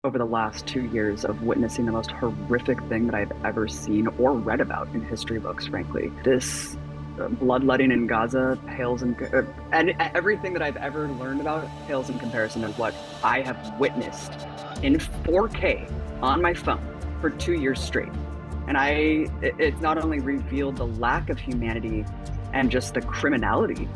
over the last 2 years of witnessing the most horrific thing that I've ever seen or read about in history books, frankly. This bloodletting in Gaza pales in, and everything that I've ever learned about pales in comparison to what I have witnessed in 4K on my phone for 2 years straight. And it's not only revealed the lack of humanity and just the criminality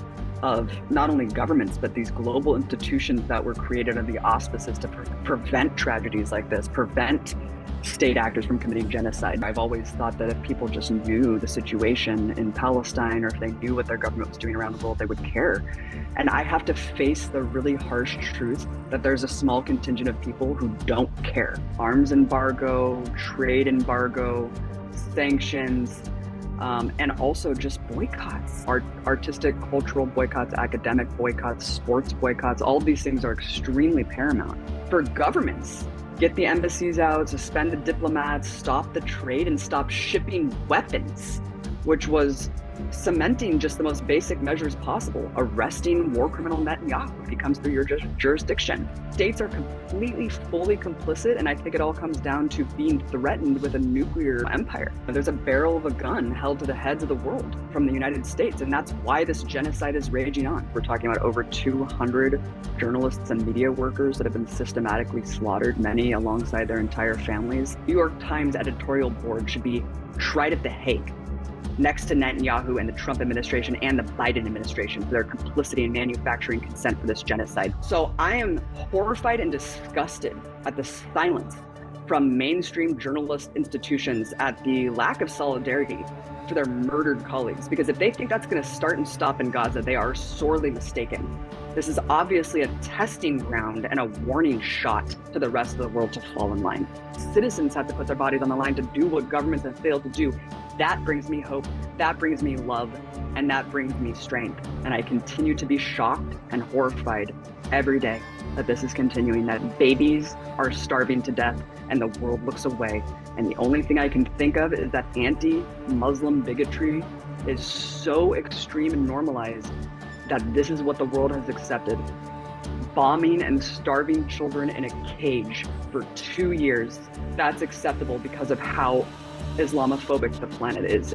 of not only governments, but these global institutions that were created under the auspices to prevent tragedies like this, prevent state actors from committing genocide. I've always thought that if people just knew the situation in Palestine, or if they knew what their government was doing around the world, they would care. And I have to face the really harsh truth that there's a small contingent of people who don't care. Arms embargo, trade embargo, sanctions, and also just boycotts, artistic, cultural boycotts, academic boycotts, sports boycotts. All of these things are extremely paramount. For governments, get the embassies out, suspend the diplomats, stop the trade, and stop shipping weapons, which was cementing just the most basic measures possible. Arresting war criminal Netanyahu if he comes through your jurisdiction. States are completely, fully complicit, and I think it all comes down to being threatened with a nuclear empire. There's a barrel of a gun held to the heads of the world from the United States, and that's why this genocide is raging on. We're talking about over 200 journalists and media workers that have been systematically slaughtered, many alongside their entire families. New York Times editorial board should be tried at The Hague, next to Netanyahu and the Trump administration and the Biden administration for their complicity in manufacturing consent for this genocide. So I am horrified and disgusted at the silence from mainstream journalist institutions, at the lack of solidarity for their murdered colleagues, because if they think that's going to start and stop in Gaza, they are sorely mistaken. This is obviously a testing ground and a warning shot to the rest of the world to fall in line. Citizens have to put their bodies on the line to do what governments have failed to do. That brings me hope, that brings me love, and that brings me strength. And I continue to be shocked and horrified every day that this is continuing, that babies are starving to death and the world looks away. And the only thing I can think of is that anti-Muslim bigotry is so extreme and normalized that this is what the world has accepted. Bombing and starving children in a cage for 2 years, that's acceptable because of how Islamophobic the planet is.